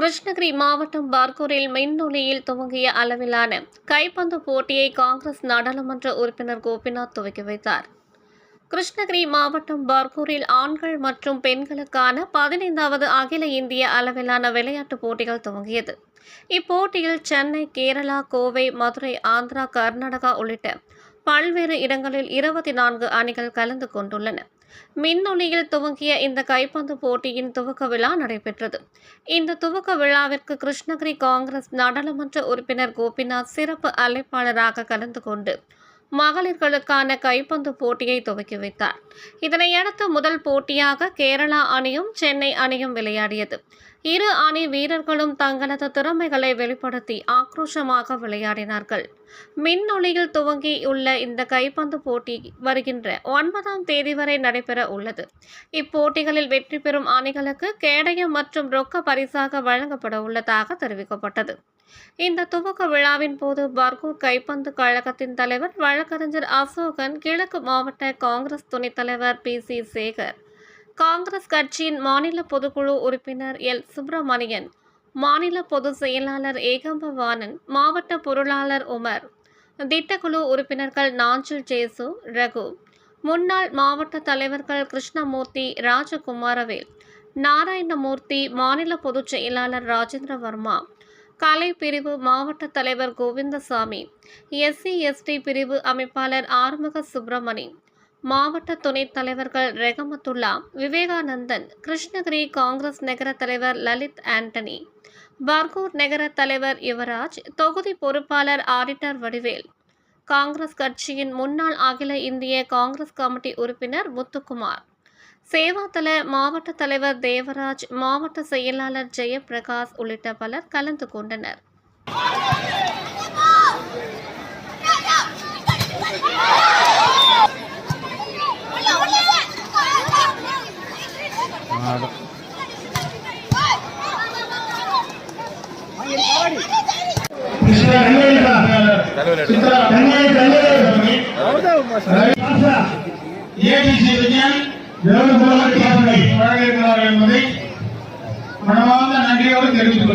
கிருஷ்ணகிரி மாவட்டம் பார்கூரில் மின்னொலியில் துவங்கிய அளவிலான கைப்பந்து போட்டியை காங்கிரஸ் நாடாளுமன்ற உறுப்பினர் கோபிநாத் துவக்கி வைத்தார். கிருஷ்ணகிரி மாவட்டம் பார்கூரில் ஆண்கள் மற்றும் பெண்களுக்கான 15வது அகில இந்திய அளவிலான விளையாட்டுப் போட்டிகள் துவங்கியது. இப்போட்டியில் சென்னை, கேரளா, கோவை, மதுரை, ஆந்திரா, கர்நாடகா உள்ளிட்ட பல்வேறு இடங்களில் 24 அணிகள் கலந்து கொண்டுள்ளன. மின்னொலியில் துவங்கிய இந்த கைப்பந்து போட்டியின் துவக்க விழா நடைபெற்றது. இந்த துவக்க விழாவிற்கு கிருஷ்ணகிரி காங்கிரஸ் நாடாளுமன்ற உறுப்பினர் கோபிநாத் சிறப்பு அழைப்பாளராக கலந்து கொண்டு மகளிர்களுக்கான கைப்பந்து போட்டியை துவக்கி வைத்தார். இதனையடுத்து முதல் போட்டியாக கேரளா அணியும் சென்னை அணியும் விளையாடியது. இரு அணி வீரர்களும் தங்களது திறமைகளை வெளிப்படுத்தி ஆக்ரோஷமாக விளையாடினார்கள். மின்னொலியில் துவங்கியுள்ள இந்த கைப்பந்து போட்டி வருகின்ற 9ஆம் தேதி வரை நடைபெற உள்ளது. இப்போட்டிகளில் வெற்றி பெறும் அணிகளுக்கு கேடயம் மற்றும் ரொக்க பரிசாக வழங்கப்பட உள்ளதாக தெரிவிக்கப்பட்டது. இந்த துவக்க விழாவின் போது பர்கூர் கைப்பந்து கழகத்தின் தலைவர் வழக்கறிஞர் அசோகன், கிழக்கு மாவட்ட காங்கிரஸ் துணைத் தலைவர் PC சேகர், காங்கிரஸ் கட்சியின் மாநில பொதுக்குழு உறுப்பினர் L சுப்பிரமணியன், மாநில பொதுச் செயலாளர் ஏகம்பவாணன், மாவட்ட பொருளாளர் உமர், திட்டக்குழு உறுப்பினர்கள் நாஞ்சில் ஜேசு, ரகு, முன்னாள் மாவட்ட தலைவர்கள் கிருஷ்ணமூர்த்தி, ராஜகுமாரவேல், நாராயணமூர்த்தி, மாநில பொதுச் செயலாளர் ராஜேந்திரவர்மா, கலை பிரிவு மாவட்ட தலைவர் கோவிந்தசாமி, SC/ST பிரிவு அமைப்பாளர் ஆறுமுக சுப்பிரமணி, மாவட்ட துணைத் தலைவர்கள் ரெகமத்துல்லா, விவேகானந்தன், கிருஷ்ணகிரி காங்கிரஸ் நகர தலைவர் லலித் ஆண்டனி, பர்கூர் நகர தலைவர் யுவராஜ், தொகுதி பொறுப்பாளர் ஆடிட்டர் வடிவேல், காங்கிரஸ் கட்சியின் முன்னாள் அகில இந்திய காங்கிரஸ் கமிட்டி உறுப்பினர் முத்துக்குமார், சேவாதள மாவட்ட தலைவர் தேவராஜ், மாவட்ட செயலாளர் ஜெயபிரகாஷ் உள்ளிட்ட பலர் கலந்து கொண்டனர். என்பதை மனமார்ந்த நன்றியோடு தெரிவித்துக்